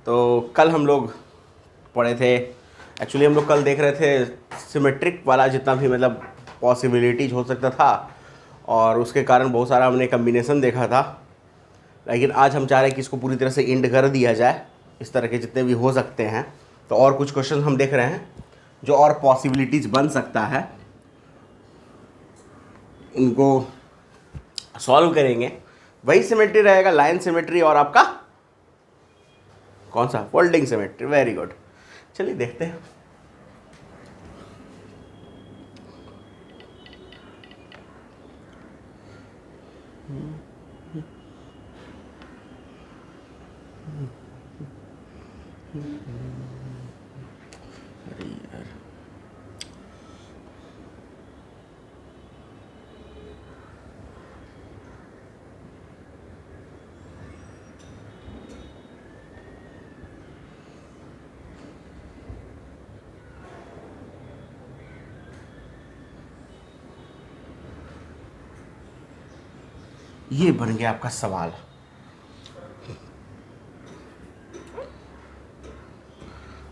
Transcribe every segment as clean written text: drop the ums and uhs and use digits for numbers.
तो कल हम लोग पढ़े थे, एक्चुअली हम लोग कल देख रहे थे सिमेट्रिक वाला जितना भी मतलब पॉसिबिलिटीज हो सकता था, और उसके कारण बहुत सारा हमने कम्बिनेशन देखा था। लेकिन आज हम चाह रहे हैं कि इसको पूरी तरह से एंड कर दिया जाए, इस तरह के जितने भी हो सकते हैं। तो और कुछ क्वेश्चन हम देख रहे हैं जो और पॉसिबिलिटीज बन सकता है, उनको सॉल्व करेंगे। वही सिमेट्री रहेगा, लाइन सिमेट्री और आपका कौन सा, फोल्डिंग सिमेट्री। वेरी गुड, चलिए देखते हैं। अरे यार, ये बन गया आपका सवाल।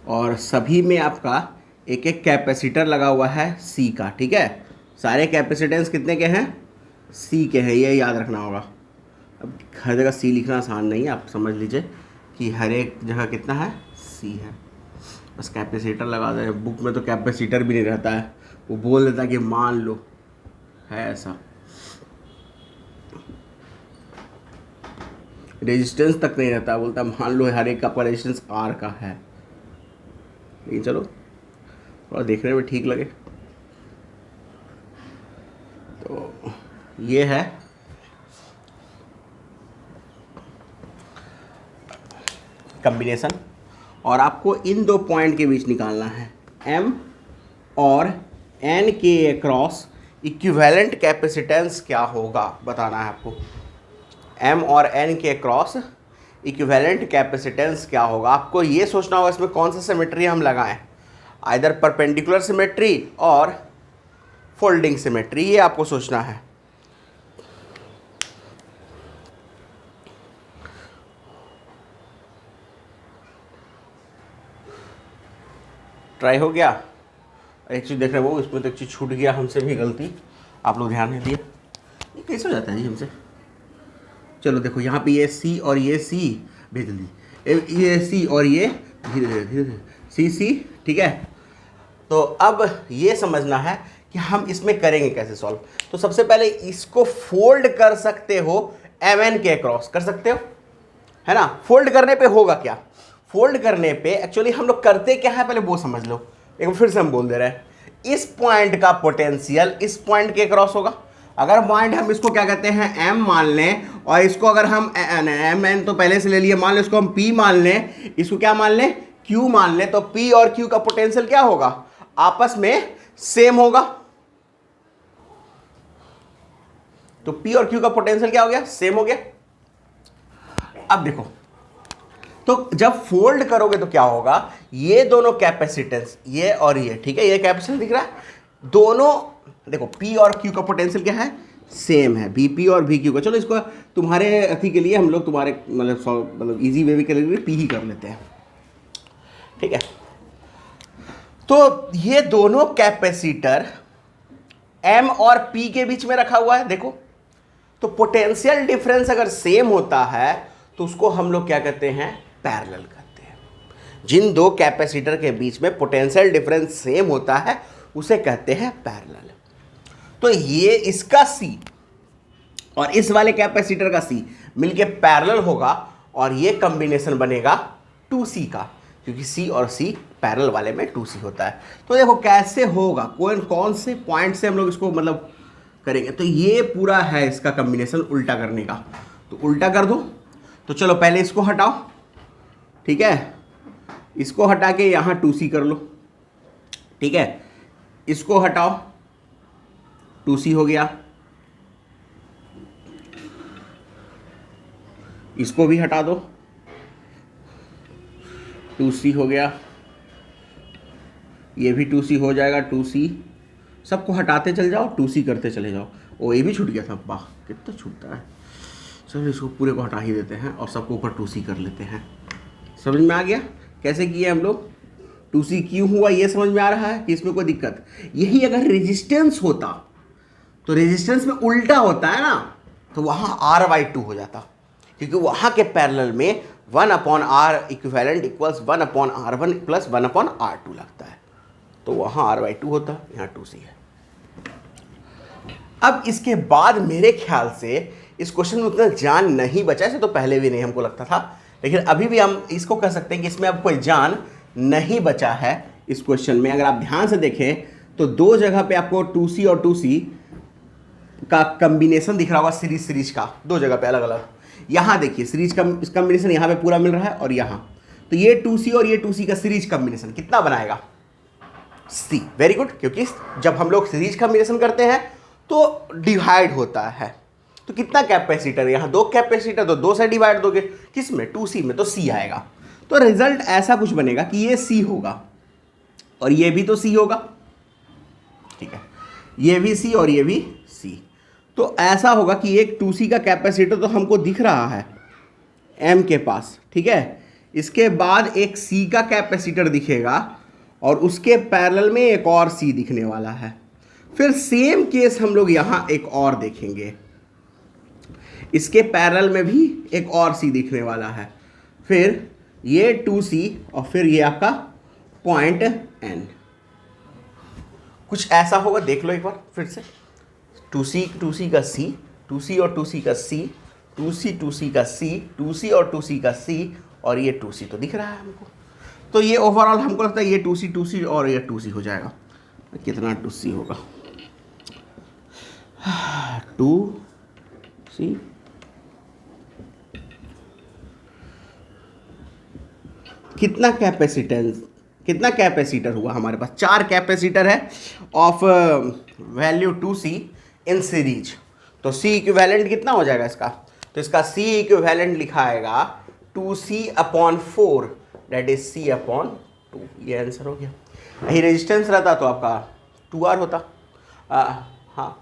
और सभी में आपका एक एक कैपेसिटर लगा हुआ है सी का, ठीक है। सारे कैपेसिटेंस कितने के हैं, सी के हैं, ये याद रखना होगा। अब हर जगह सी लिखना आसान नहीं है, आप समझ लीजिए कि हर एक जगह कितना है, सी है। बस कैपेसिटर लगा दे। बुक में तो कैपेसिटर भी नहीं रहता है, वो बोल देता है कि मान लो है ऐसा। रेजिस्टेंस तक नहीं रहता, बोलता मान लो हर एक का रेजिस्टेंस आर का है। लेकिन चलो थोड़ा देखने में ठीक लगे। तो ये है कॉम्बिनेशन, और आपको इन दो पॉइंट के बीच निकालना है। M और N के अक्रॉस इक्विवेलेंट कैपेसिटेंस क्या होगा बताना है आपको। M और N के अक्रॉस इक्विवेलेंट कैपेसिटेंस क्या होगा, आपको ये सोचना होगा इसमें कौन सा सिमेट्री हम लगाएं, आइदर परपेंडिकुलर सिमेट्री और फोल्डिंग सिमेट्री, ये आपको सोचना है। ट्राई हो गया। एक चीज़ देख रहे हो, इसमें तो एक चीज़ छूट गया हमसे भी, गलती आप लोग ध्यान नहीं दिए। ये कैसे हो जाता है जी हमसे। चलो देखो, यहाँ पे ये सी और ये सी भेज दी, ये सी और ये धीरे धीरे धीरे धीरे सी सी, ठीक है। तो अब ये समझना है कि हम इसमें करेंगे कैसे सॉल्व। तो सबसे पहले इसको फोल्ड कर सकते हो, एम एन के क्रॉस कर सकते हो, है ना। फोल्ड करने पे होगा क्या, फोल्ड करने पे एक्चुअली हम लोग करते क्या है पहले वो समझ लो। एक बार फिर से हम बोल दे रहे हैं, इस पॉइंट का पोटेंशियल इस पॉइंट के क्रॉस होगा। अगर पॉइंट हम इसको क्या कहते हैं, एम मान लें, और इसको अगर हम एम एन तो पहले से ले लिए, मान लो इसको हम पी मान लें, इसको क्या मान लें, क्यू मान लें, तो पी और क्यू का पोटेंशियल क्या होगा, आपस में सेम होगा। तो पी और क्यू का पोटेंशियल क्या हो गया, सेम हो गया। अब देखो, तो जब फोल्ड करोगे तो क्या होगा, ये दोनों कैपेसिटेंस, ये और ये, ठीक है, ये कैपेसिटेंस दिख रहा है, दोनों देखो P और Q का पोटेंशियल क्या है, सेम है, Vp और Vq का। चलो इसको तुम्हारे अथी के लिए हम लोग तुम्हारे मतलब इजी वे भी के लिए P ही कर लेते हैं, ठीक है। तो ये दोनों कैपेसिटर M और P के बीच में रखा हुआ है, देखो। तो पोटेंशियल डिफरेंस अगर सेम होता है तो उसको हम लोग क्या कहते हैं, पैरेलल कहते हैं। जिन दो कैपेसिटर के बीच में पोटेंशियल डिफरेंस सेम होता है उसे कहते हैं पैरेलल। तो ये इसका C और इस वाले कैपेसिटर का C मिलके पैरेलल होगा, और ये कॉम्बिनेशन बनेगा 2C का, क्योंकि C और C पैरेलल वाले में 2C होता है। तो देखो कैसे होगा, कौन से पॉइंट से हम लोग इसको मतलब करेंगे। तो ये पूरा है इसका कॉम्बिनेशन उल्टा करने का, तो उल्टा कर दो। तो चलो पहले इसको हटाओ, ठीक है, इसको हटा के यहाँ 2C कर लो, ठीक है, इसको हटाओ, 2C हो गया, इसको भी हटा दो, 2C हो गया, ये भी 2C हो जाएगा, 2C, सबको हटाते चल जाओ, 2C करते चले जाओ। ओ ये भी छूट गया था, वाह कितना छूटता है। चलो इसको पूरे को हटा ही देते हैं और सबको ऊपर 2C कर लेते हैं, समझ में आ गया कैसे किए हम लोग? 2C क्यों हुआ ये समझ में आ रहा है कि इसमें कोई दिक्कत? यही अगर रेजिस्टेंस होता तो रेजिस्टेंस में उल्टा होता है ना, तो वहाँ R/2 हो जाता, क्योंकि वहाँ के पैरेलल में 1/R equivalent equals 1/R1 plus 1/R2 लगता है, तो वहाँ R/2 होता, यहाँ 2C है। अब इसके बाद मेरे ख्याल से इस क्वेश्चन में उतना जान नहीं बचा, ऐसे तो पहले भी नहीं हमको लगता था, लेकिन अभी भी हम इसको कह सकते हैं कि इसमें अब कोई जान नहीं बचा है इस क्वेश्चन में। अगर आप ध्यान से देखें तो दो जगह पे आपको 2C और 2C का कॉम्बिनेशन दिख रहा होगा, सीरीज का, दो जगह पे अलग अलग। यहाँ देखिए सीरीज का कॉम्बिनेशन यहाँ पे पूरा मिल रहा है, और यहाँ तो ये 2C और ये 2C का सीरीज कॉम्बिनेशन कितना बनाएगा? C। वेरी गुड, क्योंकि जब हम लोग सीरीज कॉम्बिनेशन करते हैं तो डिवाइड होता है। तो कितना कैपेसिटर? यहाँ दो कैपेसिटर, तो दो से डिवाइड दोगे, किस में? 2C में, तो C आएगा। तो रिजल्ट ऐसा कुछ बनेगा कि ये C होगा और ये भी तो C होगा, ठीक है, ये भी C और ये भी C। तो ऐसा होगा कि एक 2C का कैपेसिटर तो हमको दिख रहा है M के पास, ठीक है, इसके बाद एक C का कैपेसिटर दिखेगा और उसके पैरेलल में एक और C दिखने वाला है। फिर सेम केस हम लोग यहाँ एक और देखेंगे, इसके पैरेलल में भी एक और C दिखने वाला है, फिर ये 2C और फिर ये आपका पॉइंट N। कुछ ऐसा होगा, देख लो एक बार फिर से। 2C का C, 2C और 2C का C, 2C का C, 2C और 2C का C, और ये 2C तो दिख रहा है हमको। तो ये ओवरऑल हमको लगता है ये 2C और ये 2C हो जाएगा। कितना 2C होगा? 2C कितना कैपेसिटेंस, कितना कैपेसिटर हुआ हमारे पास? 4 कैपेसिटर है of value 2C in series. तो C इक्विवेलेंट कितना हो जाएगा इसका? तो इसका C इक्विवेलेंट लिखा आएगा 2C/4, दैट इज C/2। ये आंसर हो गया। यही रेजिस्टेंस रहता तो आपका 2R होता। हाँ,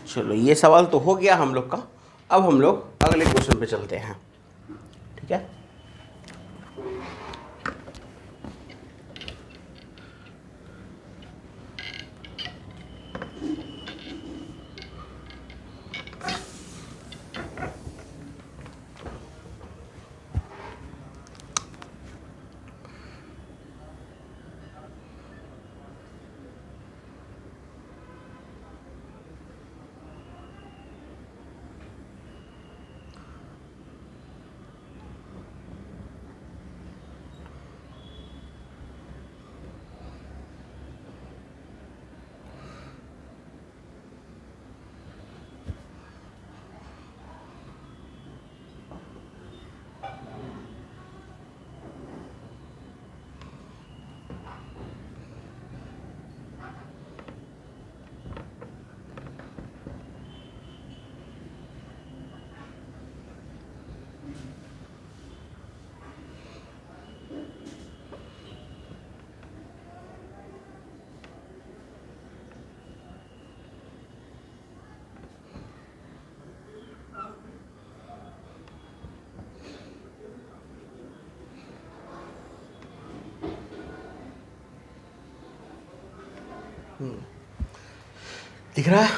चलो ये सवाल तो हो गया हम लोग का। अब हम लोग अगले क्वेश्चन पे चलते हैं, ठीक है। दिख रहा है?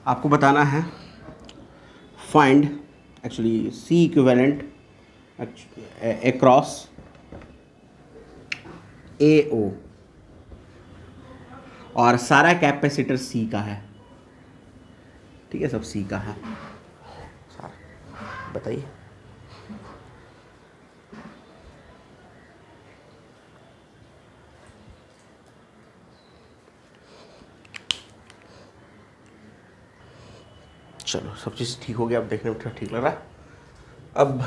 आपको बताना है find actually C equivalent across A O, और सारा कैपेसिटर सी का है, ठीक है, सब सी का है सारा। बताइए चलो, सब चीज़ ठीक हो गया, अब देखने में ठीक लग रहा है। अब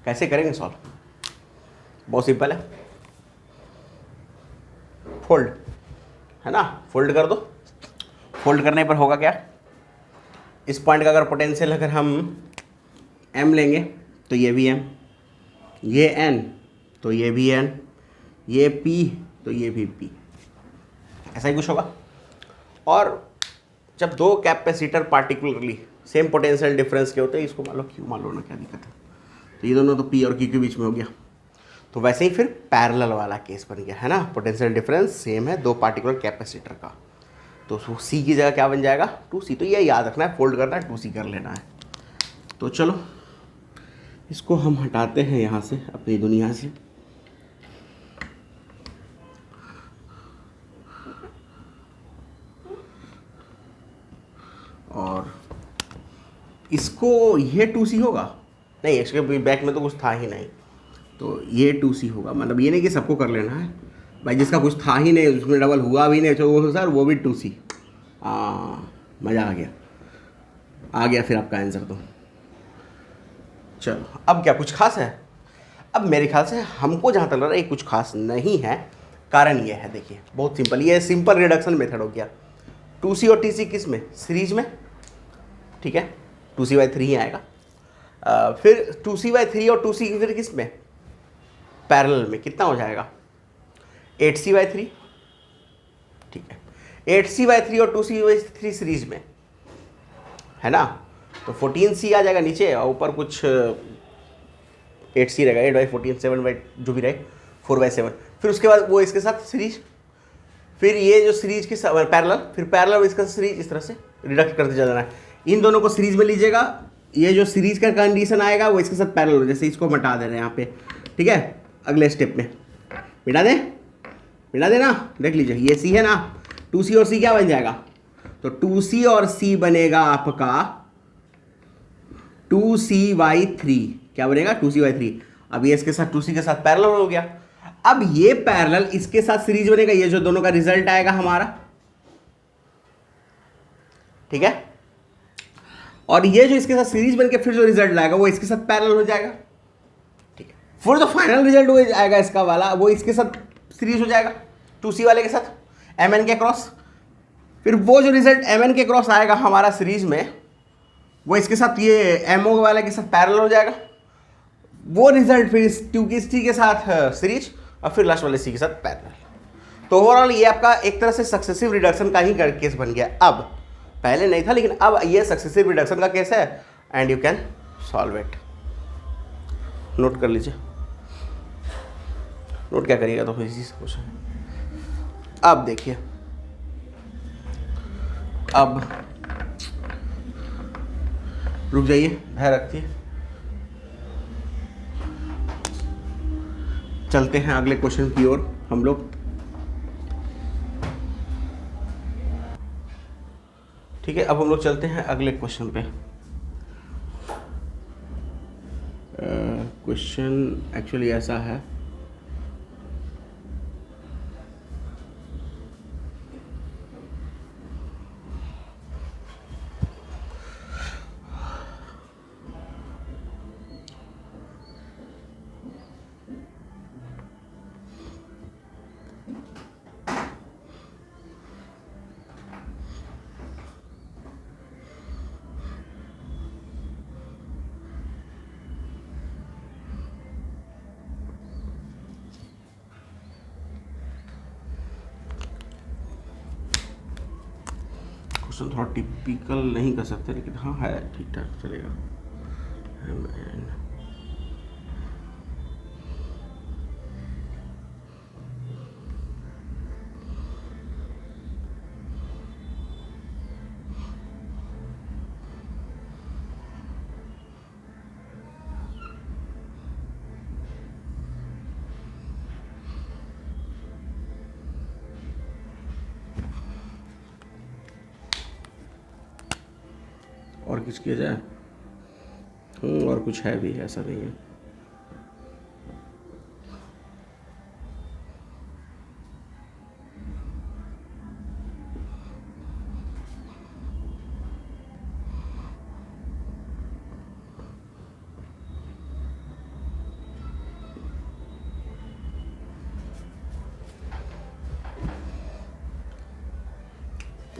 कैसे करेंगे सॉल्व? बहुत सिंपल है, फोल्ड, है ना, फोल्ड कर दो। फोल्ड करने पर होगा क्या, इस पॉइंट का अगर पोटेंशियल अगर हम m लेंगे तो ये भी m, ये n तो ये भी n, ये p तो ये भी p, ऐसा ही कुछ होगा। और जब दो capacitor particularly same potential difference के होते हैं, इसको मान लो q मान लो ना, क्या दिक्कत है, तो ये दोनों तो p और q के बीच में हो गया। तो वैसे ही फिर पैरेलल वाला केस बन गया, है ना, पोटेंशियल डिफरेंस सेम है दो पार्टिकुलर कैपेसिटर का, तो सी की जगह क्या बन जाएगा, 2c। तो ये याद रखना है, फोल्ड करना है, 2c कर लेना है। तो चलो इसको हम हटाते हैं यहाँ से, अपनी दुनिया से। और इसको ये 2c होगा, नहीं इसके बैक में तो कुछ था ही नहीं, तो ये 2c होगा। मतलब ये नहीं कि सबको कर लेना है भाई, जिसका कुछ था ही नहीं, उसमें डबल हुआ भी नहीं, तो वो सर वो भी 2c। मज़ा आ गया फिर आपका आंसर तो। चलो अब क्या कुछ खास है? अब मेरे ख्याल से हमको जहाँ तक लग रहा है ये कुछ खास नहीं है। कारण ये है, देखिए बहुत सिंपल, ये सिंपल रिडक्शन मेथड हो गया। 2c और tc किस में, सीरीज में, ठीक है, 2c/3 ही आएगा। फिर 2c/3 और 2c फिर किस में, पैरेलल में, कितना हो जाएगा 8c/3, ठीक है, 8c/3 और 2c/3 सीरीज में, है ना, तो 14c आ जाएगा नीचे, और ऊपर कुछ 8c रहेगा, 8/14 7 जो भी रहे 4/7। फिर उसके बाद वो इसके साथ सीरीज, फिर ये जो सीरीज के पैरेलल, फिर पैरेलल इसका सीरीज, इस तरह से रिडक्ट करते जाना है। इन दोनों को सीरीज में लीजिएगा, ये जो सीरीज का कंडीशन आएगा वो इसके साथ पैरेलल, जैसे इसको मिटा दे रहे हैं यहाँ पे, ठीक है, अगले स्टेप में मिटा दें ना, देख लीजिए ये सी है ना, 2c और c क्या बन जाएगा, तो 2c और c बनेगा आपका 2c/3, क्या बनेगा 2c/3। अब ये इसके साथ 2c के साथ पैरेलल हो गया। अब ये पैरेलल इसके साथ सीरीज बनेगा, ये जो दोनों का रिजल्ट आएगा हमारा, ठीक है, और ये जो इसके साथ सीरीज बन के फिर जो रिजल्ट लाएगा वो इसके साथ पैरेलल हो जाएगा, ठीक है। फिर जो फाइनल रिजल्ट हो आएगा इसका वाला, वो इसके साथ सीरीज हो जाएगा 2c वाले के साथ mn के क्रॉस। फिर वो जो रिजल्ट mn के क्रॉस आएगा हमारा सीरीज में, वो इसके साथ ये mo वाले के साथ पैरेलल हो जाएगा। वो रिजल्ट फिर इस 2c के साथ सीरीज, और फिर लास्ट वाले c के साथ पैरेलल। तो ओवरऑल ये आपका एक तरह से सक्सेसिव रिडक्शन का ही केस बन गया। अब पहले नहीं था, लेकिन अब ये सक्सेसिव रिडक्शन का केस है, and you can solve it. Note कर लीजिए, नोट क्या करिएगा तो इसी से कुछ है। अब देखिए, अब रुक जाइए, धैर्य रखिए, चलते हैं अगले क्वेश्चन की ओर हम लोग। ठीक है, अब हम लोग चलते हैं अगले क्वेश्चन पे। क्वेश्चन एक्चुअली ऐसा है, क्वेश्चन थोड़ा टिपिकल नहीं कर सकते, लेकिन हाँ है ठीक ठाक चलेगा। कुछ किया जाए। और कुछ है भी, ऐसा नहीं है।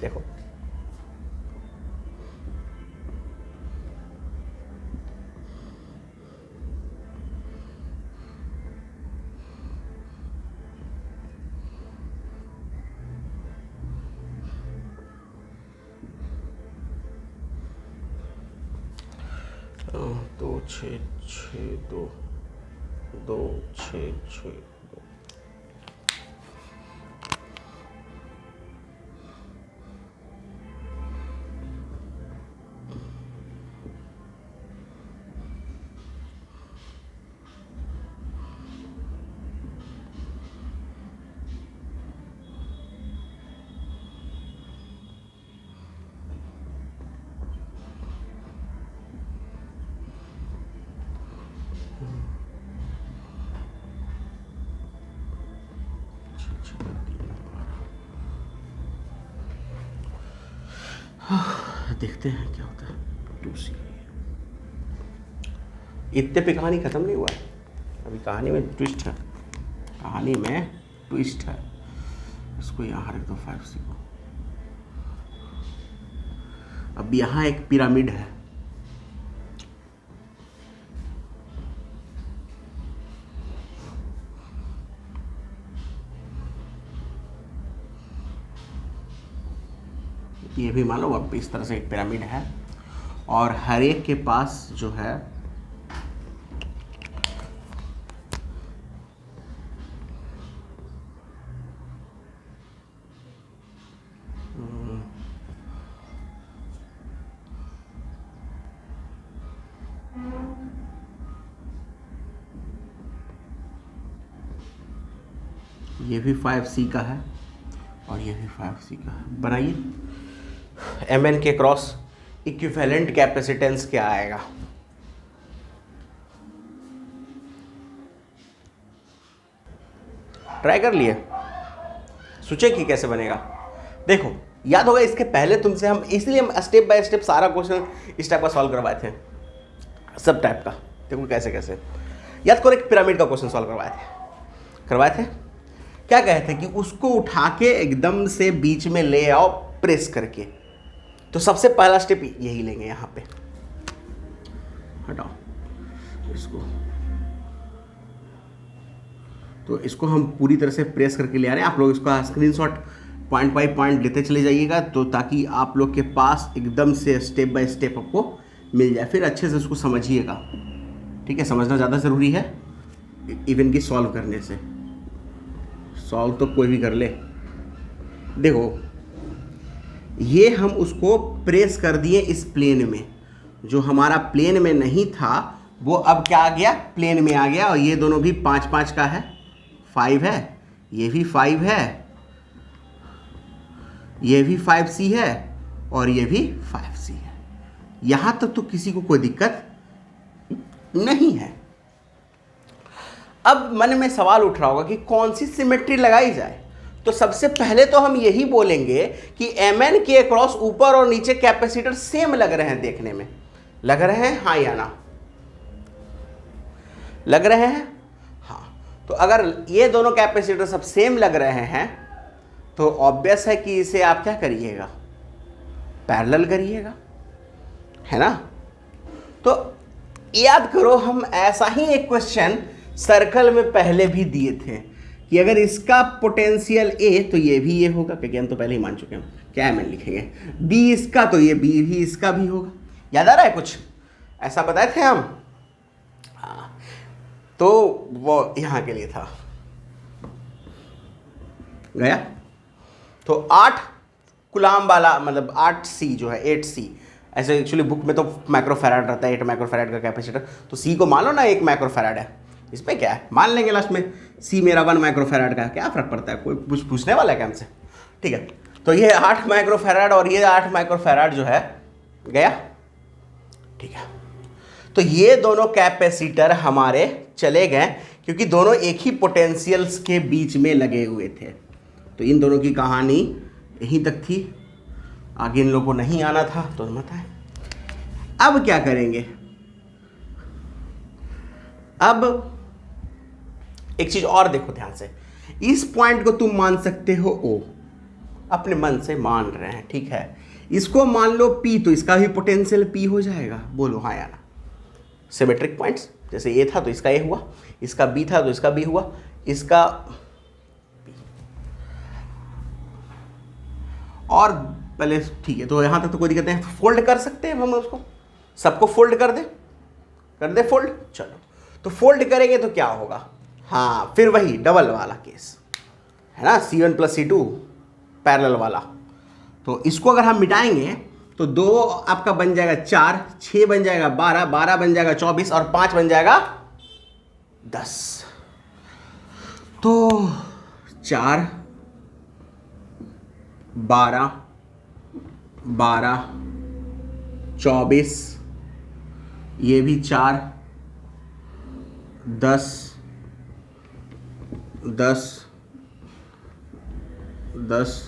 देखो दो छः छः दो, दो छः छः दो। देखते हैं क्या होता है। 2C इतने पे कहानी ख़त्म नहीं हुआ है, अभी कहानी में ट्विस्ट है, कहानी में ट्विस्ट है। इसको यहाँ रख दो 5C को। अब यहाँ एक पिरामिड है, ये भी मान लो अब इस तरह से एक पिरामिड है, और हर एक के पास जो है ये भी 5C का है और ये भी 5C का है। बनाइए Mn के क्रॉस इक्विवेलेंट कैपेसिटेंस क्या आएगा। ट्राई कर लिए, सोचे कि कैसे बनेगा। देखो याद होगा इसके पहले तुमसे हम इसलिए हम स्टेप बाय स्टेप सारा क्वेश्चन इस टाइप का सॉल्व करवाए थे, सब टाइप का। देखो कैसे कैसे याद करो, एक पिरामिड का क्वेश्चन सॉल्व करवाए थे। क्या कहे थे कि उसको उठा के एकदम से बीच में ले आओ प्रेस करके। तो सबसे पहला स्टेप यही लेंगे, यहाँ पे हटाओ इसको। तो इसको हम पूरी तरह से प्रेस करके ले आ रहे हैं। आप लोग इसका स्क्रीनशॉट पॉइंट बाय पॉइंट लेते चले जाइएगा, तो ताकि आप लोग के पास एकदम से स्टेप बाय स्टेप आपको मिल जाए, फिर अच्छे से उसको समझिएगा। ठीक है, समझना ज़्यादा ज़रूरी है इवन की सॉल्व करने से। सॉल्व तो कोई भी कर ले। देखो ये हम उसको प्रेस कर दिए इस प्लेन में, जो हमारा प्लेन में नहीं था वो अब क्या आ गया, प्लेन में आ गया। और ये दोनों भी 5-5 का है, 5 है, ये भी 5 है, ये भी 5C है और ये भी 5C है। यहां तक तो किसी को कोई दिक्कत नहीं है। अब मन में सवाल उठ रहा होगा कि कौन सी सिमेट्री लगाई जाए। तो सबसे पहले तो हम यही बोलेंगे कि Mn के अक्रॉस ऊपर और नीचे कैपेसिटर सेम लग रहे हैं, देखने में लग रहे हैं, हाँ या ना, लग रहे हैं, हाँ। तो अगर ये दोनों कैपेसिटर सब सेम लग रहे हैं तो ऑब्वियस है कि इसे आप क्या करिएगा, पैरेलल करिएगा, है ना। तो याद करो हम ऐसा ही एक क्वेश्चन सर्कल में पहले भी दिए थे कि अगर इसका पोटेंशियल A तो ये भी ये होगा, क्योंकि हम तो पहले ही मान चुके हैं, क्या Mn लिखेंगे, B इसका तो ये B भी इसका भी होगा। याद आ रहा है कुछ ऐसा बताए थे हम, हाँ। तो वो यहाँ के लिए था, गया। तो 8 कुलाम वाला मतलब 8C जो है 8C, ऐसे एक्चुअली बुक में तो माइक्रोफैराड रहता है, 8 माइक्रोफैराड का कैपेसिटर। तो C को मान लो ना 1 माइक्रोफैराड है, इसमें क्या है, मान लेंगे लास्ट में C मेरा 1 माइक्रोफैराड का है, क्या फ़र्क पड़ता है, कोई कुछ पूछने वाला है क्या हमसे। ठीक है, तो ये 8 माइक्रोफैराड और ये 8 माइक्रोफैराड जो है गया। ठीक है, तो ये दोनों कैपेसिटर हमारे चले गए क्योंकि दोनों एक ही पोटेंशियल्स के बीच में लगे हुए थे। तो इन दोनों की कहानी यहीं तक थी, आगे इन लोगों को नहीं आना था तो मत आए। अब क्या करेंगे, अब एक चीज और देखो ध्यान से, इस पॉइंट को तुम मान सकते हो ओ, अपने मन से मान रहे हैं, ठीक है। इसको मान लो P, तो इसका भी पोटेंशियल P हो जाएगा, बोलो हाँ या ना। सिमेट्रिक पॉइंट्स, जैसे A था तो इसका A हुआ, इसका B था तो इसका B हुआ, इसका B। और पहले ठीक है, तो यहां तक तो कोई दिक्कत नहीं, फोल्ड कर सकते हैं हम उसको, सबको फोल्ड कर दे फोल्ड। चलो तो फोल्ड करेंगे तो क्या होगा, हाँ फिर वही डबल वाला केस है ना, C1 + C2 पैरेलल वाला। तो इसको अगर हम मिटाएंगे तो 2 आपका बन जाएगा 4, 6 बन जाएगा 12, 12 बन जाएगा 24 और 5 बन जाएगा 10। तो 4, 12, 12, 24, ये भी 4, 10, 10, 10,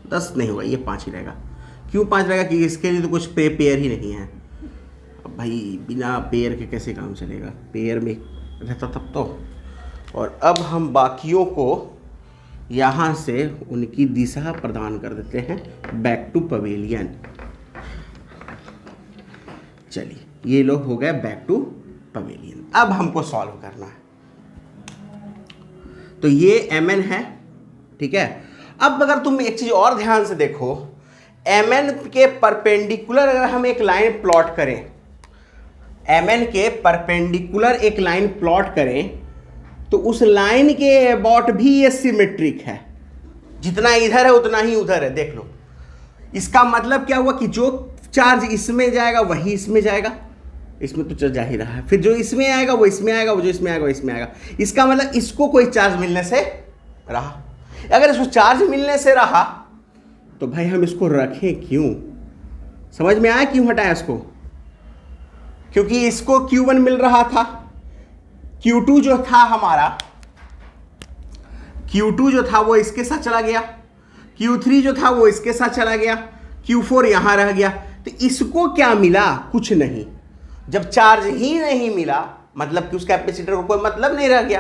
10 नहीं होगा, ये 5 ही रहेगा। क्यों 5 रहेगा, कि इसके लिए तो कुछ पेयर ही नहीं है। अब भाई बिना पेयर के कैसे काम चलेगा, पेयर में रहता तब तो। और अब हम बाकियों को यहाँ से उनकी दिशा प्रदान कर देते हैं बैक टू पवेलियन। चलिए ये लोग हो गए बैक टू पवेलियन। अब हमको सॉल्व करना है, तो ये Mn है, ठीक है। अब अगर तुम एक चीज और ध्यान से देखो, Mn के परपेंडिकुलर अगर हम एक लाइन प्लॉट करें, Mn के परपेंडिकुलर एक लाइन प्लॉट करें, तो उस लाइन के अबाउट भी ये सिमेट्रिक है, जितना इधर है उतना ही उधर है। देख लो, इसका मतलब क्या हुआ कि जो चार्ज इसमें जाएगा वही इसमें जाएगा, इसमें तो जा ही रहा है, फिर जो इसमें आएगा वो इसमें आएगा, वो जो इसमें आएगा वो इसमें आएगा। इसका मतलब इसको कोई चार्ज मिलने से रहा। अगर इसको चार्ज मिलने से रहा तो भाई हम इसको रखें क्यों, समझ में आया क्यों हटाया इसको, क्योंकि इसको Q1 मिल रहा था, Q2 जो था हमारा, Q2 जो था वो इसके साथ चला गया, Q3 जो था वो इसके साथ चला गया, Q4 यहां रह गया। तो इसको क्या मिला, कुछ नहीं। जब चार्ज ही नहीं मिला मतलब कि उस कैपेसिटर को कोई मतलब नहीं रह गया,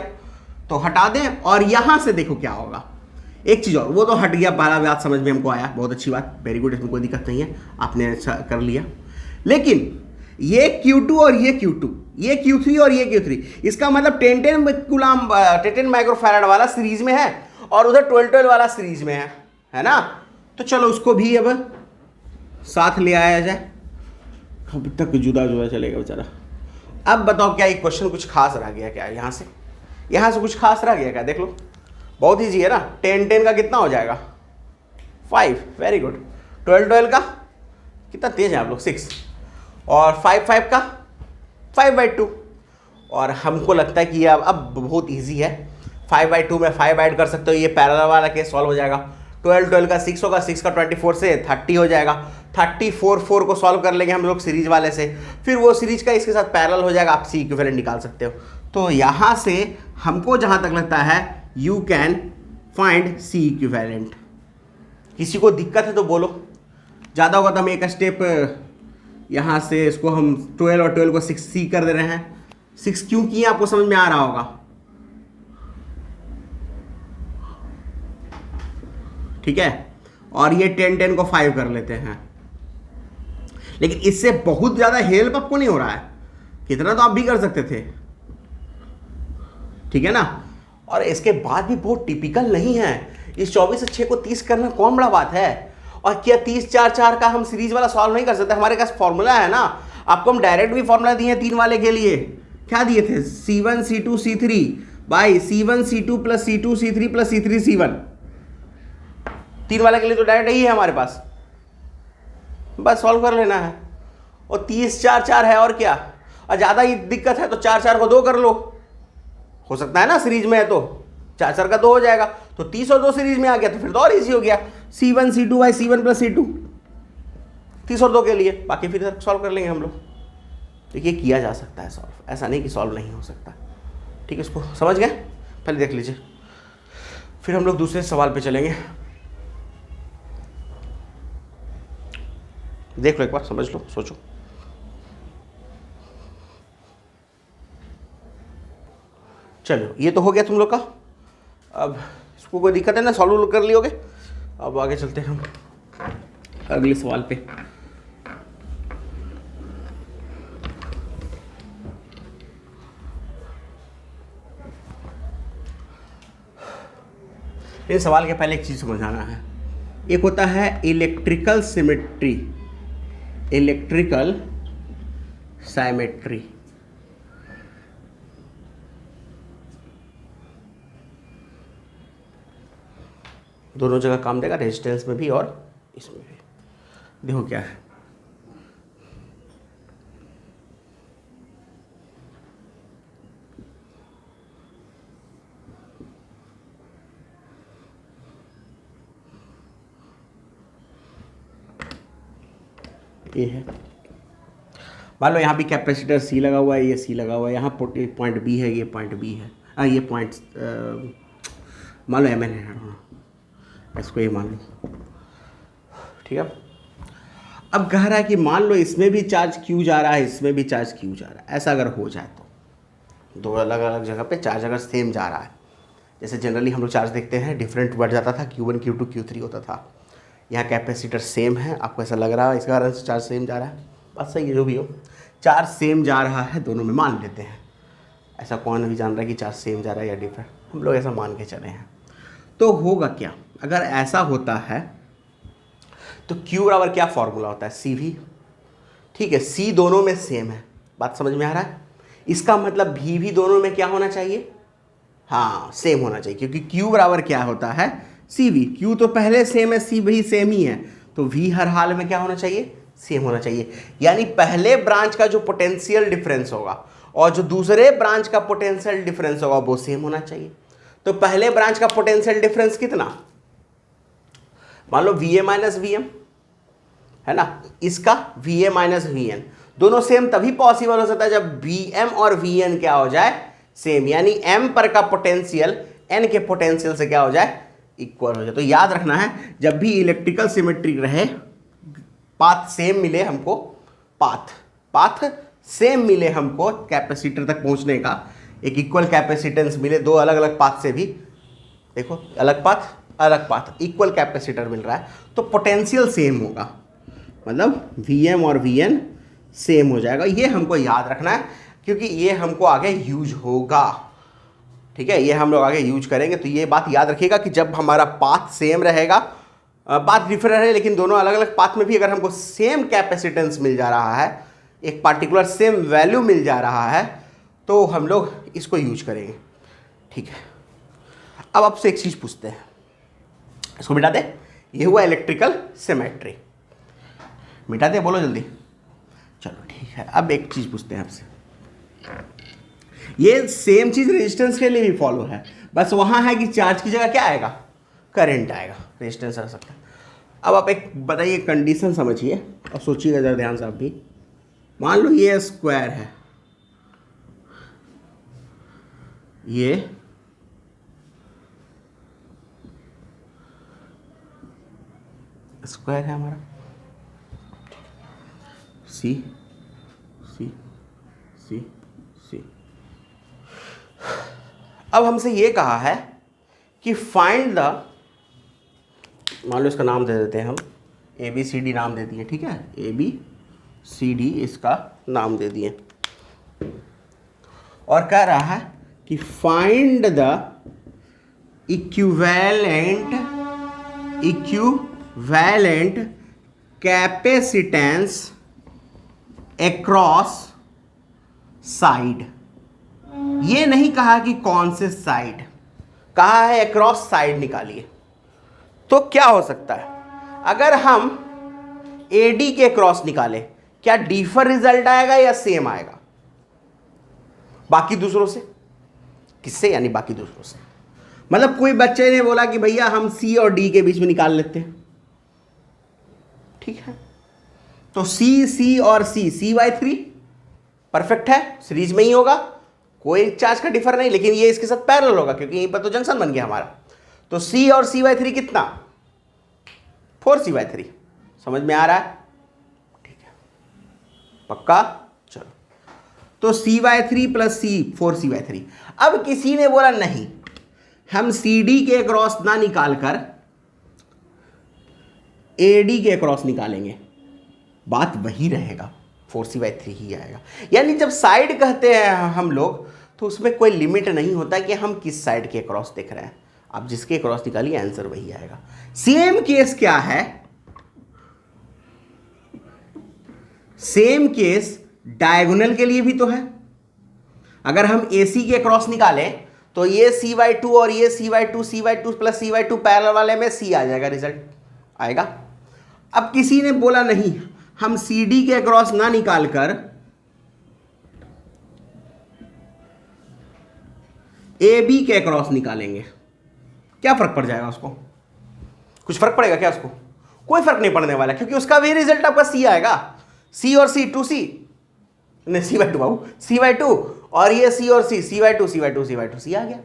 तो हटा दें। और यहां से देखो क्या होगा, एक चीज और, वो तो हट गया, पहला बात समझ में हमको आया, बहुत अच्छी बात, वेरी गुड, इसमें कोई दिक्कत नहीं है, आपने अच्छा कर लिया। लेकिन ये Q2 और ये Q2, ये Q3 और ये Q3, इसका मतलब 10 माइक्रोफैराड वाला सीरीज में है और उधर 12 वाला सीरीज में है ना। तो चलो उसको भी अब साथ ले आया जाए, अब तक जुदा जुदा चलेगा बेचारा। अब बताओ क्या ये क्वेश्चन कुछ खास रह गया क्या, यहाँ से कुछ खास रह गया क्या, देख लो, बहुत ईजी है ना। 10 का कितना हो जाएगा 5, वेरी गुड। 12 का कितना तेज है आप लोग 6, और 5 का 5/2। और हमको लगता है कि ये अब बहुत इजी है, 5/2 में 5 ऐड कर सकते हो, ये पैरेलल वाला केस सॉल्व हो जाएगा। 12 का 6 होगा, 6 का 24 से 30 हो जाएगा, 34 को सॉल्व कर लेंगे हम लोग सीरीज वाले से, फिर वो सीरीज का इसके साथ पैरेलल हो जाएगा, आप C इक्विवेलेंट निकाल सकते हो। तो यहाँ से हमको जहाँ तक लगता है you can find C equivalent. किसी को दिक्कत है तो बोलो, ज़्यादा होगा तो हम एक स्टेप यहाँ से इसको हम 12 और 12 को 6C कर दे रहे हैं। 6 क्यों किए आपको समझ में आ रहा होगा, ठीक है। और ये 10 को 5 कर लेते हैं, लेकिन इससे बहुत ज़्यादा हेल्प आपको नहीं हो रहा है, कितना तो आप भी कर सकते थे, ठीक है ना। और इसके बाद भी बहुत टिपिकल नहीं है, इस 24 से 6 को 30 करना कौन बड़ा बात है। और क्या 30-4 का हम सीरीज वाला सॉल्व नहीं कर सकते, हमारे पास फॉर्मूला है ना। आपको हम डायरेक्ट भी फॉर्मूला दिए हैं 3 वाले के लिए, क्या दिए थे, C1 C2 C3 by C1 C2 + C2 C3 + C3 C1। 3 वाले के लिए तो डायरेक्ट यही है हमारे पास, बस सॉल्व कर लेना है। और 30-4 है, और क्या, और ज़्यादा ही दिक्कत है तो 4 को 2 कर लो, हो सकता है ना, सीरीज में है तो 4 का 2 हो जाएगा, तो 30 और 2 सीरीज में आ गया तो फिर तो और ईजी हो गया। C1 C2 by C1 + C2, 30 और 2 के लिए, बाकी फिर सॉल्व कर लेंगे हम लोग। देखिए किया जा सकता है सॉल्व, ऐसा नहीं कि सॉल्व नहीं हो सकता। ठीक है, इसको समझ गए? पहले देख लीजिए, फिर हम लोग दूसरे सवाल पे चलेंगे। देख लो एक बार, समझ लो, सोचो। चलो ये तो हो गया तुम लोग का। अब इसको कोई दिक्कत है ना, सॉल्व कर लियोगे? अब आगे चलते हैं हम अगले सवाल पे। इस सवाल के पहले एक चीज समझाना है। एक होता है इलेक्ट्रिकल सिमेट्री, इलेक्ट्रिकल साइमेट्री। दोनों जगह काम देगा, रेजिस्टेंस में भी और इसमें भी। देखो क्या है, ये है, मान लो यहाँ भी कैपेसिटर सी लगा हुआ है, ये सी लगा हुआ है, यहाँ पॉइंट बी है, ये पॉइंट बी है, ये पॉइंट मान लो एम एन है, इसको ये मान लो। ठीक है, अब कह रहा है कि मान लो इसमें भी चार्ज क्यू जा रहा है, इसमें भी चार्ज क्यू जा रहा है। ऐसा अगर हो जाए तो दो अलग अलग जगह पे चार्ज अगर सेम जा रहा है, जैसे जनरली हम लोग चार्ज देखते हैं डिफरेंट बढ़ जाता था, Q1 Q2 Q3 होता था। यहाँ कैपेसिटर सेम है, आपको ऐसा लग रहा है इसका कारण से चार्ज सेम जा रहा है, बात सही है, जो भी हो चार्ज सेम जा रहा है दोनों में, मान लेते हैं। ऐसा कौन भी जान रहा है कि चार्ज सेम जा रहा है या डिफरेंट, हम लोग ऐसा मान के चले हैं। तो होगा क्या अगर ऐसा होता है, तो Q बराबर क्या फॉर्मूला होता है, CV। ठीक है, C दोनों में सेम है, बात समझ में आ रहा है? इसका मतलब V भी दोनों में क्या होना चाहिए, हाँ सेम होना चाहिए, क्योंकि Q बराबर क्या होता है, CV। Q तो पहले सेम है, C भी सेम ही है, तो V हर हाल में क्या होना चाहिए, सेम होना चाहिए। यानी पहले ब्रांच का जो पोटेंशियल डिफरेंस होगा और जो दूसरे ब्रांच का पोटेंशियल डिफरेंस होगा वो सेम होना चाहिए। तो पहले ब्रांच का पोटेंशियल डिफरेंस कितना, मान लो VA माइनस VM है ना, इसका VA माइनस VN, दोनों सेम तभी पॉसिबल हो सकता है जब VM और VN क्या हो जाए, सेम। यानी M पर का पोटेंशियल N के पोटेंशियल से क्या हो जाए, इक्वल हो जाए। तो याद रखना है, जब भी इलेक्ट्रिकल सिमेट्री रहे, पाथ सेम मिले हमको, पाथ सेम मिले हमको कैपेसिटर तक पहुंचने का, एक इक्वल कैपेसिटेंस मिले दो अलग अलग पाथ से भी, देखो अलग पाथ इक्वल कैपेसिटर मिल रहा है, तो पोटेंशियल सेम होगा, मतलब VM और VN सेम हो जाएगा। ये हमको याद रखना है, क्योंकि ये हमको आगे यूज होगा। ठीक है, ये हम लोग आगे यूज करेंगे, तो ये बात याद रखिएगा कि जब हमारा पाथ सेम रहेगा, पाथ डिफरेंट है लेकिन दोनों अलग अलग पाथ में भी अगर हमको सेम कैपेसिटेंस मिल जा रहा है, एक पार्टिकुलर सेम वैल्यू मिल जा रहा है, तो हम लोग इसको यूज करेंगे। ठीक है, अब आपसे एक चीज़ पूछते हैं, इसको मिटा दे। ये हुआ इलेक्ट्रिकल सिमेट्री, मिटा दे, बोलो जल्दी। चलो ठीक है, अब एक चीज़ पूछते हैं आपसे, ये सेम चीज़ रेजिस्टेंस के लिए भी फॉलो है, बस वहाँ है कि चार्ज की जगह क्या आएगा, करंट आएगा, रेजिस्टेंस रह सकता है। अब आप एक बताइए, कंडीशन समझिए और सोचिएगा जरा ध्यान से आप भी। मान लो ये स्क्वायर है, ये स्क्वायर है हमारा, सी सी सी सी। अब हमसे ये कहा है कि फाइंड द, मान लो इसका नाम दे देते हैं हम, ABCD नाम दे दिए, ठीक है, ABCD इसका नाम दे दिए, और कह रहा है कि find the equivalent capacitance across side. ये नहीं कहा कि कौन से साइड, कहा है अक्रॉस साइड निकालिए। तो क्या हो सकता है, अगर हम AD के क्रॉस निकाले, क्या डिफर रिजल्ट आएगा या सेम आएगा बाकी दूसरों से? किससे, यानी बाकी दूसरों से, मतलब कोई बच्चे ने बोला कि भैया हम C और D के बीच में निकाल लेते हैं, ठीक है, तो C और C, C/3 परफेक्ट है, सीरीज में ही होगा, कोई चार्ज का डिफर नहीं, लेकिन ये इसके साथ पैरेलल होगा क्योंकि यहीं पर तो जंक्शन बन गया हमारा। तो C और C/3 कितना, 4C/3। समझ में आ रहा है? ठीक है, पक्का? चलो, तो C/3 प्लस C 4C/3। अब किसी ने बोला नहीं, हम CD के क्रॉस ना निकाल कर AD के क्रॉस निकालेंगे, बात वही रहेगा, 4C/3 ही आएगा। यानी जब साइड कहते हैं हम लोग तो उसमें कोई लिमिट नहीं होता कि हम किस साइड के क्रॉस देख रहे हैं, आप जिसके क्रॉस निकालिए आंसर वही आएगा। सेम केस क्या है, सेम केस डायगोनल के लिए भी तो है। अगर हम AC के क्रॉस निकालें तो ये C/2 और ये C/2 प्लस C/2 पैरेलल वाले में C आ जाएगा, रिजल्ट आएगा। अब किसी ने बोला नहीं, हम CD के क्रॉस ना निकाल कर AB के क्रॉस निकालेंगे, क्या फर्क पड़ जाएगा उसको? कुछ फर्क पड़ेगा क्या उसको? कोई फर्क नहीं पड़ने वाला, क्योंकि उसका भी रिजल्ट आपका C आएगा। C और C 2C, नहीं C/2 बाबू, C/2 और ये C और C, C/2 C आ गया।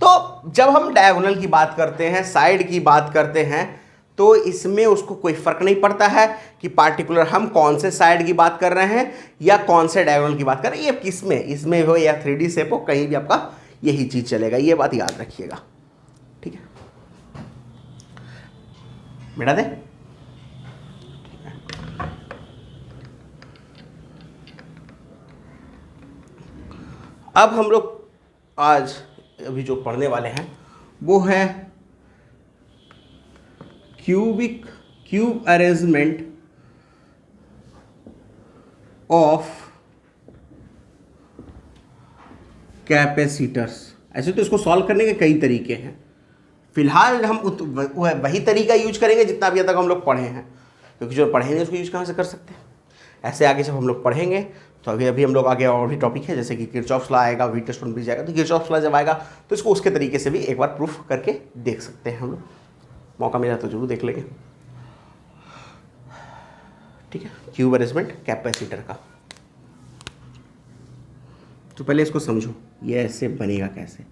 तो जब हम डायगोनल की बात करते हैं, साइड की बात करते हैं, तो इसमें उसको कोई फर्क नहीं पड़ता है कि पार्टिकुलर हम कौन से साइड की बात कर रहे हैं या कौन से डायगोनल की बात कर रहे हैं। ये किसमें, इसमें हो या 3D शेप हो, कहीं भी आपका यही चीज चलेगा, ये बात याद रखिएगा। ठीक है, बेटा दे। अब हम लोग आज अभी जो पढ़ने वाले हैं वो है क्यूब अरेंजमेंट ऑफ कैपेसिटर्स। ऐसे तो इसको सॉल्व करने के कई तरीके हैं, फिलहाल हम वही तरीका यूज करेंगे जितना अभी तक हम लोग पढ़े हैं, क्योंकि जो पढ़ेंगे उसको यूज कहाँ से कर सकते हैं। ऐसे आगे जब हम लोग पढ़ेंगे तो अभी हम लोग आगे और भी टॉपिक है, जैसे कि किरचॉफ्स लॉ आएगा, व्हीटस्टोन ब्रिज आएगा, तो किरचॉफ्स लॉ जब आएगा तो इसको उसके तरीके से भी एक बार प्रूफ करके देख सकते हैं हम लोग, मौका मिला तो जरूर देख लेंगे। ठीक है, क्यूब अरेंजमेंट कैपेसिटर का। तो पहले इसको समझो, ये ऐसे बनेगा कैसे।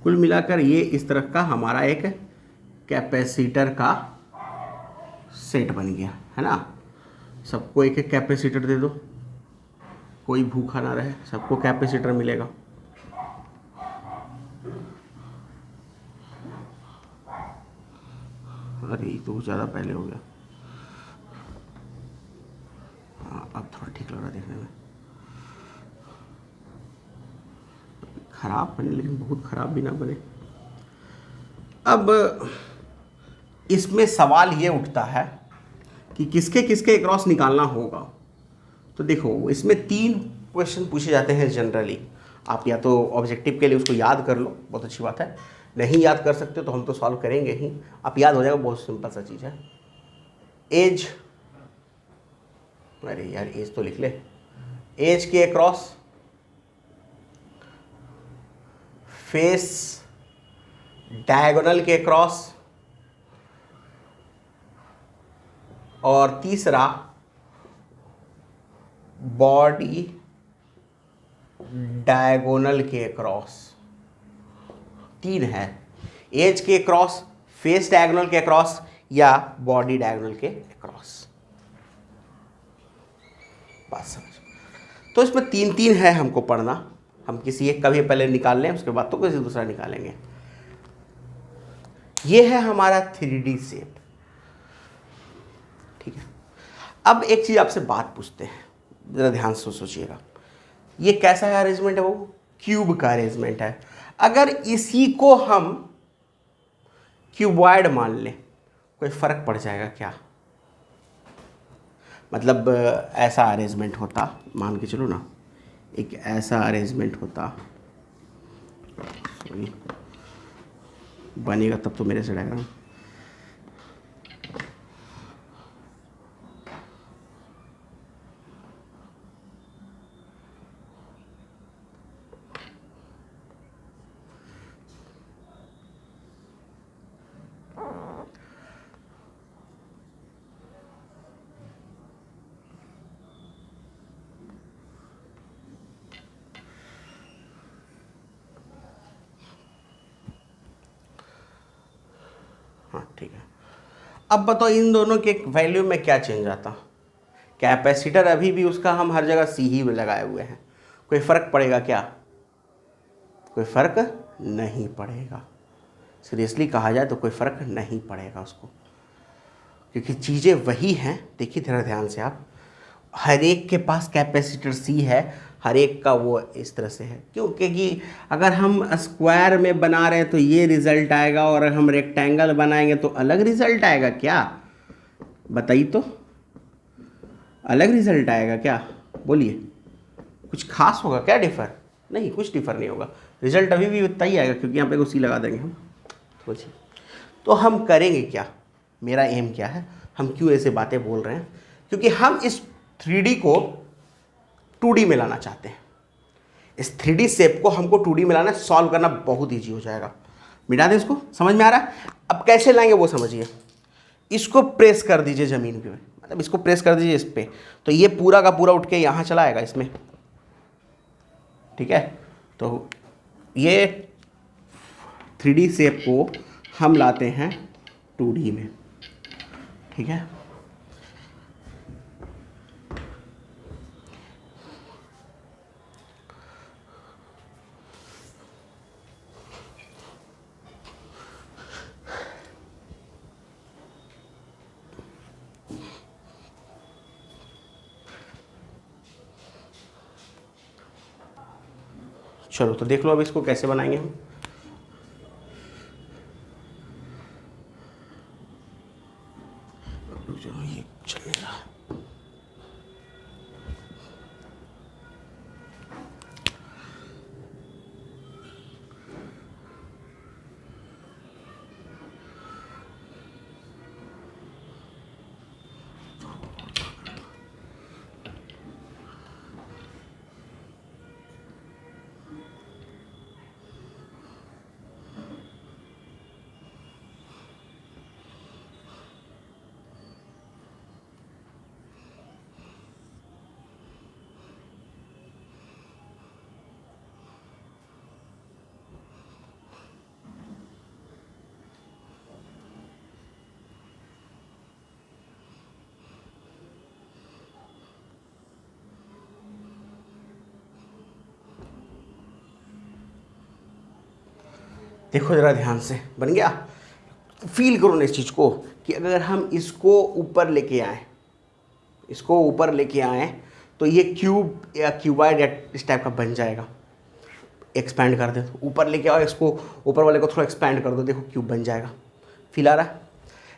कुल मिलाकर ये इस तरह का हमारा एक कैपेसिटर का सेट बन गया है ना। सबको एक एक कैपेसिटर दे दो, कोई भूखा ना रहे, सबको कैपेसिटर मिलेगा। अरे ये तो ज़्यादा पहले हो गया, हाँ अब थोड़ा ठीक लग रहा है देखने में। खराब बने लेकिन बहुत खराब भी ना बने। अब इसमें सवाल ये उठता है कि किसके किसके क्रॉस निकालना होगा। तो देखो, इसमें 3 क्वेश्चन पूछे जाते हैं जनरली। आप या तो ऑब्जेक्टिव के लिए उसको याद कर लो, बहुत अच्छी बात है, नहीं याद कर सकते तो हम तो सॉल्व करेंगे ही, आप याद हो जाएगा, बहुत सिंपल सा चीज़ है। एज, अरे यार एज तो लिख ले, एज के क्रॉस, फेस डायगोनल के क्रॉस, और तीसरा बॉडी डायगोनल के क्रॉस। 3 है, एज के क्रॉस, फेस डायगोनल के क्रॉस या बॉडी डायगोनल के क्रॉस। बात समझ। तो इसमें 3 है हमको पढ़ना, हम किसी एक का भी पहले निकाल लें, उसके बाद तो किसी दूसरा निकालेंगे। ये है हमारा 3D शेप। ठीक है, अब एक चीज आपसे बात पूछते हैं, जरा ध्यान से सोचिएगा, ये कैसा है अरेंजमेंट है? वो क्यूब का अरेंजमेंट है। अगर इसी को हम क्यूबॉइड मान लें, कोई फर्क पड़ जाएगा क्या? मतलब ऐसा अरेंजमेंट होता, मान के चलो ना, एक ऐसा अरेंजमेंट होता, सॉरी बनेगा तब तो मेरे से डायग्राम। अब बताओ इन दोनों के वैल्यू में क्या चेंज आता। कैपेसिटर अभी भी उसका हम हर जगह सी ही लगाए हुए हैं, कोई फ़र्क पड़ेगा क्या? कोई फ़र्क नहीं पड़ेगा। सीरियसली कहा जाए तो कोई फ़र्क नहीं पड़ेगा उसको, क्योंकि चीज़ें वही हैं। देखिए थोड़ा ध्यान से आप, हर एक के पास कैपेसिटर सी है, हर एक का वो इस तरह से है। क्यों? क्योंकि अगर हम स्क्वायर में बना रहे हैं तो ये रिज़ल्ट आएगा, और अगर हम रेक्टेंगल बनाएंगे तो अलग रिज़ल्ट आएगा क्या? बताइए तो, अलग रिज़ल्ट आएगा क्या? बोलिए, कुछ खास होगा क्या डिफ़र? नहीं, कुछ डिफ़र नहीं होगा, रिज़ल्ट अभी भी उतना ही आएगा, क्योंकि यहाँ पे सी लगा देंगे हम। सोचिए, तो हम करेंगे क्या? मेरा एम क्या है, हम क्यों ऐसे बातें बोल रहे हैं? क्योंकि हम इस 3D को 2D में लाना चाहते हैं। इस 3D शेप को हमको 2D में लाना, सॉल्व करना बहुत ईजी हो जाएगा। मिटा दें इसको, समझ में आ रहा है? अब कैसे लाएंगे वो समझिए। इसको प्रेस कर दीजिए ज़मीन पे, मतलब इसको प्रेस कर दीजिए इस पे, तो ये पूरा का पूरा उठ के यहाँ चला आएगा इसमें, ठीक है? तो ये 3D शेप को हम लाते हैं 2D में, ठीक है? चलो तो देख लो अब इसको कैसे बनाएंगे हम। ये चलेगा। देखो ज़रा ध्यान से, बन गया? फील करो ना इस चीज़ को, कि अगर हम इसको ऊपर लेके आए, इसको ऊपर लेके आए, तो ये क्यूब या क्यूबाइड या इस टाइप का बन जाएगा। एक्सपैंड कर दे तो ऊपर लेके आओ, इसको ऊपर वाले को थोड़ा एक्सपैंड कर दो, देखो क्यूब बन जाएगा। फील आ रहा है?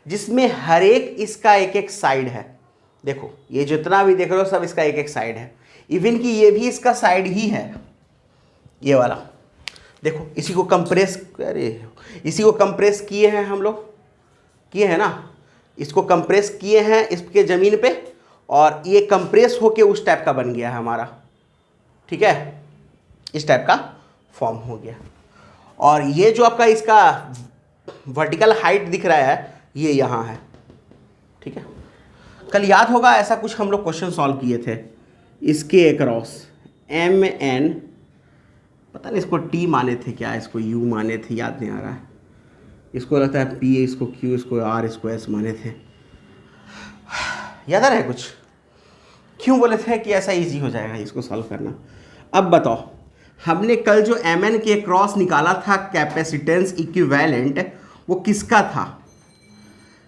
जिसमें हर एक इसका एक एक साइड है। देखो ये जितना भी देख रहे हो सब इसका एक एक साइड है, इवन कि ये भी इसका साइड ही है, ये वाला। देखो इसी को कंप्रेस, अरे इसी को कंप्रेस किए हैं हम लोग, किए हैं ना, इसको कंप्रेस किए हैं इसके ज़मीन पे, और ये कंप्रेस होके उस टाइप का बन गया है हमारा, ठीक है? इस टाइप का फॉर्म हो गया। और ये जो आपका इसका वर्टिकल हाइट दिख रहा है, ये यहाँ है, ठीक है? कल याद होगा ऐसा कुछ हम लोग क्वेश्चन सॉल्व किए थे, इसके अक्रॉस MN, पता नहीं इसको T माने थे क्या, इसको U माने थे, याद नहीं आ रहा है। इसको लगता है P, इसको Q, इसको R, इसको S माने थे। याद आ रहा है कुछ? क्यों बोले थे कि ऐसा इजी हो जाएगा इसको सॉल्व करना? अब बताओ, हमने कल जो MN के क्रॉस निकाला था कैपेसिटेंस इक्विवेलेंट, वो किसका था?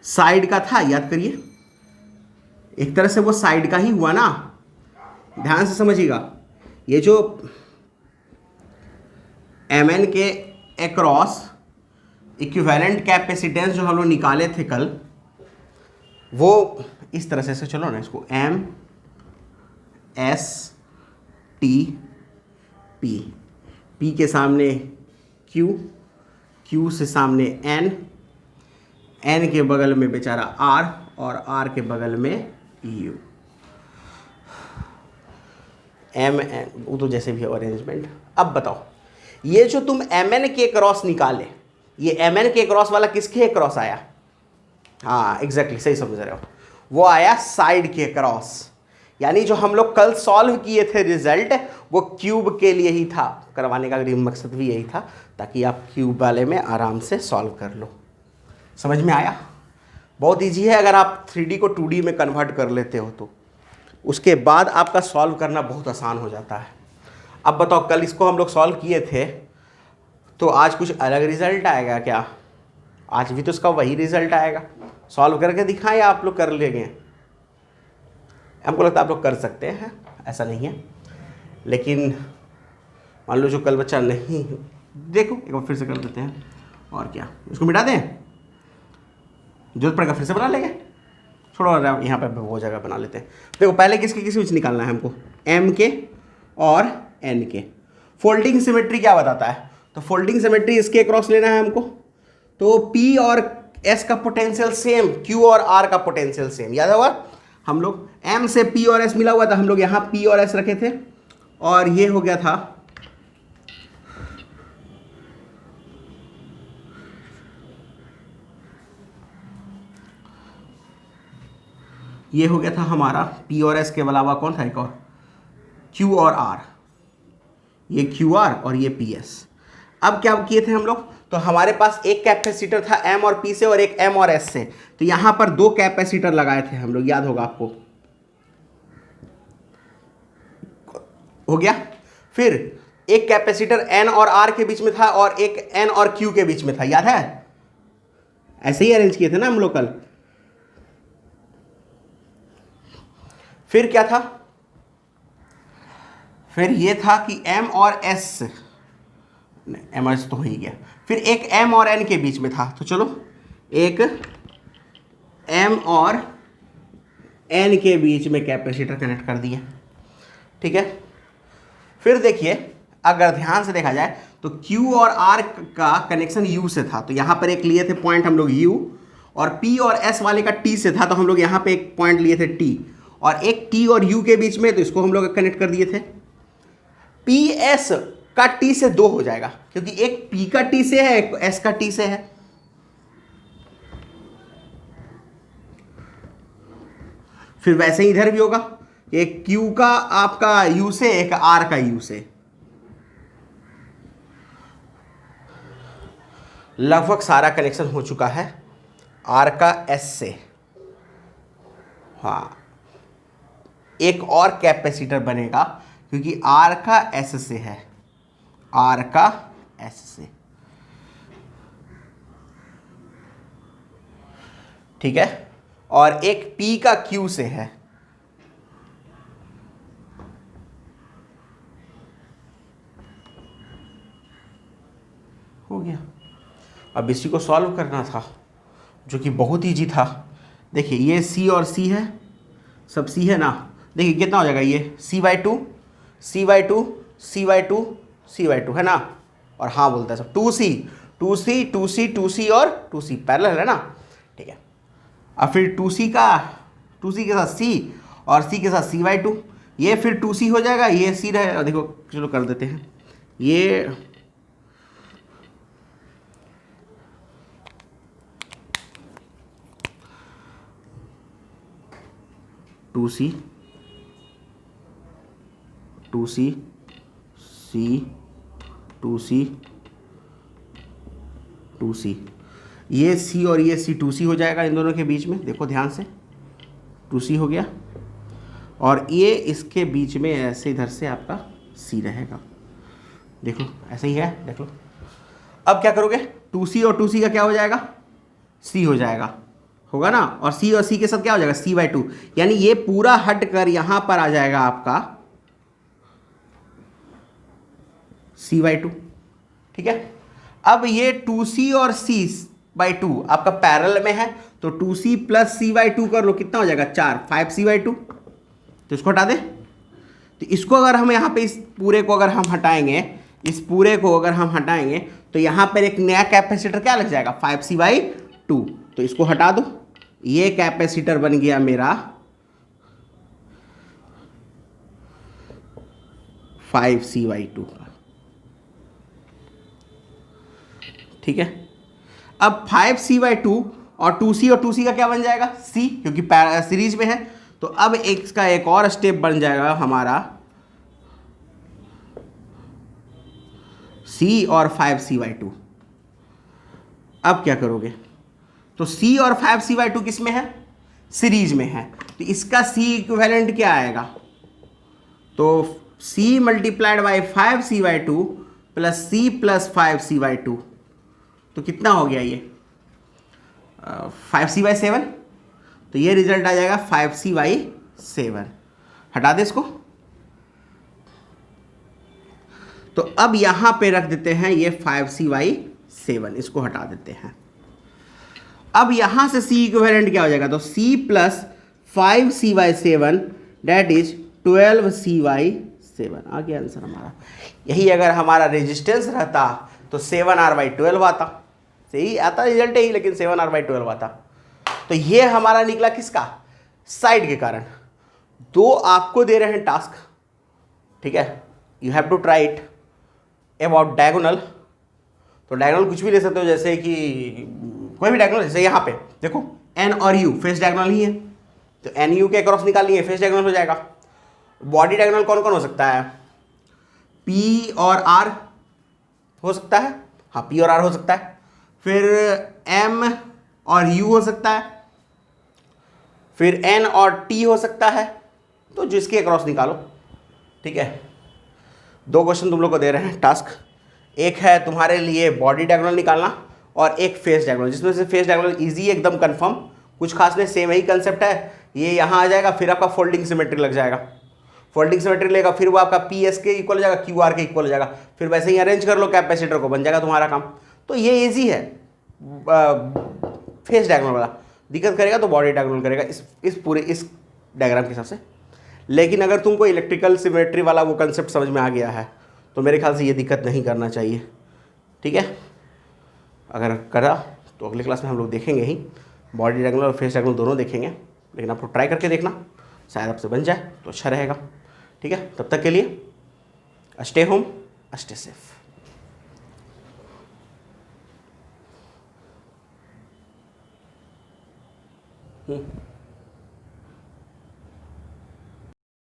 साइड का था, याद करिए। एक तरह से वो साइड का ही हुआ ना, ध्यान से समझिएगा। ये जो MN के अक्रॉस इक्विवेलेंट कैपेसिटेंस जो हम लोग निकाले थे कल, वो इस तरह से चलो ना, इसको M S T P, P के सामने Q, Q से सामने N, N के बगल में बेचारा R, और R के बगल में U। MN, वो तो जैसे भी अरेंजमेंट। अब बताओ, ये जो तुम MN के क्रॉस निकाले, ये MN के क्रॉस वाला किसके क्रॉस आया? हाँ एग्जैक्टली, सही समझ रहे हो, वो आया साइड के क्रॉस। यानी जो हम लोग कल सॉल्व किए थे रिजल्ट, वो क्यूब के लिए ही था, करवाने का मकसद भी यही था, ताकि आप क्यूब वाले में आराम से सॉल्व कर लो। समझ में आया? बहुत ईजी है अगर आप 3D को 2D में कन्वर्ट कर लेते हो तो उसके बाद आपका सॉल्व करना बहुत आसान हो जाता है। अब बताओ, कल इसको हम लोग सॉल्व किए थे तो आज कुछ अलग रिजल्ट आएगा क्या? आज भी तो इसका वही रिजल्ट आएगा। सॉल्व करके दिखाएं, आप लोग कर लेंगे? हमको लगता है आप लोग कर सकते हैं, ऐसा नहीं है। लेकिन मान लो जो कल बच्चा नहीं, देखो एक बार फिर से कर देते हैं। और क्या, इसको मिटा दें? जरूरत पड़ेगा फिर से बना लेंगे। छोड़ो, यहाँ पे वो जगह बना लेते हैं। देखो पहले किसके किस बीच निकालना है हमको, एम के और एन के। फोल्डिंग सिमेट्री क्या बताता है? तो फोल्डिंग सिमेट्री इसके अक्रॉस लेना है हमको। तो पी और एस का पोटेंशियल सेम, क्यू और आर का पोटेंशियल सेम। याद होगा हम लोग एम से पी और एस मिला हुआ था, हम लोग यहाँ पी और एस रखे थे और ये हो गया था हमारा पी और एस के अलावा कौन था एक और, क्यू और आर। ये क्यू आर और ये पी एस। अब क्या किए थे हम लोग, तो हमारे पास एक कैपेसिटर था एम और पी से और एक एम और एस से। तो यहां पर दो कैपेसिटर लगाए थे हम लोग, याद होगा आपको, हो गया। फिर एक कैपेसिटर एन और आर के बीच में था और एक एन और क्यू के बीच में था, याद है? ऐसे ही अरेंज किए थे ना हम लोग कल। फिर क्या था, फिर ये था कि एम और एस, एम और एस तो हो ही गया। फिर एक एम और एन के बीच में था, तो चलो एक एम और एन के बीच में कैपेसिटर कनेक्ट कर दिया, ठीक है। फिर देखिए, अगर ध्यान से देखा जाए तो Q और R का कनेक्शन U से था, तो यहाँ पर एक लिए थे पॉइंट हम लोग U, और P और S वाले का T से था, तो हम लोग यहाँ पे एक पॉइंट लिए थे T, और एक T और U के बीच में, तो इसको हम लोग कनेक्ट कर दिए थे। PS का T से 2 हो जाएगा, क्योंकि एक P का T से है, एक S का T से है। फिर वैसे ही इधर भी होगा, एक Q का आपका U से, एक R का U से। लगभग सारा कनेक्शन हो चुका है R का S से। हाँ, एक और कैपेसिटर बनेगा क्योंकि R का S से है, R का S से, ठीक है। और एक P का Q से है। हो गया। अब इसी को सॉल्व करना था, जो कि बहुत ईजी था। देखिए ये C और C है, सब C है ना। देखिए कितना हो जाएगा, ये C/2 C/2 C/2 C/2 है ना। और हाँ बोलता है सब 2C 2C 2C 2C और 2C पैरेलल है ना, ठीक है। अब फिर 2C के साथ C और C के साथ C/2, ये फिर 2C हो जाएगा, ये C रहे। देखो चलो कर देते हैं, ये 2C 2C C 2C 2C, ये C और ये C 2C हो जाएगा इन दोनों के बीच में। देखो ध्यान से, 2C हो गया, और ये इसके बीच में ऐसे इधर से आपका C रहेगा। देखो ऐसे ही है, देख लो। अब क्या करोगे, 2C और 2C का क्या हो जाएगा, C हो जाएगा, होगा ना। और C और C के साथ क्या हो जाएगा, C/2, यानी ये पूरा हट कर यहां पर आ जाएगा आपका C/2, ठीक है। अब ये 2C और C/2 आपका पैरेलल में है, तो 2C प्लस C/2 कर लो, कितना हो जाएगा 4, 5C/2। तो इसको हटा दे। तो इसको अगर हम यहाँ पे इस पूरे को अगर हम हटाएंगे, इस पूरे को अगर हम हटाएंगे, तो यहाँ पर एक नया कैपेसिटर क्या लग जाएगा, 5C/2। तो इसको हटा दो, ये कैपेसिटर बन गया मेरा 5C/2 का, ठीक है। अब 5C/2 और 2C और 2C का क्या बन जाएगा, C, क्योंकि सीरीज में है। तो अब इसका एक और स्टेप बन जाएगा हमारा C और 5C/2। अब क्या करोगे, तो C और 5C/2 किस में है? सीरीज में है। तो इसका C इक्विवेलेंट क्या आएगा? तो C multiplied by 5C/2 plus C plus 5C/2, तो कितना हो गया ये? 5C/7। तो ये रिजल्ट आ जाएगा 5C/7। हटा दे इसको। तो अब यहां पे रख देते हैं ये 5C/7, इसको हटा देते हैं। अब यहां से C इक्विवेलेंट क्या हो जाएगा? तो C plus 5C/7 that is 12C/7। आ गया आंसर हमारा। यही अगर हमारा रेजिस्टेंस रहता तो 7R/12 आता। सही आता रिजल्ट यही, लेकिन 7R/12 आता। तो ये हमारा निकला किसका? साइड के कारण। दो आपको दे रहे हैं टास्क, ठीक है, you have to try it about diagonal. तो डायगोनल कुछ भी ले सकते हो, जैसे कि कोई भी डायगोनल, जैसे यहाँ पे देखो एन और यू फेस डायगोनल ही है, तो एन यू के क्रॉस निकालिए, फेस डायगोनल हो जाएगा। बॉडी डायगोनल कौन कौन हो सकता है? पी और आर हो सकता है, हाँ पी और आर हो सकता है। फिर एम और यू हो सकता है, फिर एन और टी हो सकता है। तो जिसके अक्रॉस निकालो, ठीक है। दो क्वेश्चन तुम लोग को दे रहे हैं टास्क, एक है तुम्हारे लिए बॉडी डायगोनल निकालना और एक फेस डायगोनल, जिसमें से फेस डायगोनल इजी एकदम कंफर्म, कुछ खास नहीं, सेम ही कंसेप्ट है। ये यहाँ आ जाएगा, फिर आपका फोल्डिंग सिमेट्री लग जाएगा, फोल्डिंग सिमेट्री लेगा, फिर वो आपका पी एस के इक्वल हो जाएगा, क्यू आर के इक्वल हो जाएगा, फिर वैसे ही अरेंज कर लो कैपेसिटर को, बन जाएगा तुम्हारा काम। तो ये ईजी है फेस डायगोनल वाला। दिक्कत करेगा तो बॉडी डायगोनल करेगा इस पूरे इस डायग्राम के हिसाब से। लेकिन अगर तुमको इलेक्ट्रिकल सिमेट्री वाला वो कंसेप्ट समझ में आ गया है तो मेरे ख्याल से ये दिक्कत नहीं करना चाहिए, ठीक है। अगर करा तो अगले क्लास में हम लोग देखेंगे ही, बॉडी डायगोनल और फेस डायगोनल दोनों देखेंगे। लेकिन आपको ट्राई करके देखना, शायद आपसे बन जाए तो अच्छा रहेगा, ठीक है। तब तक के लिए स्टे होम, स्टे सेफ।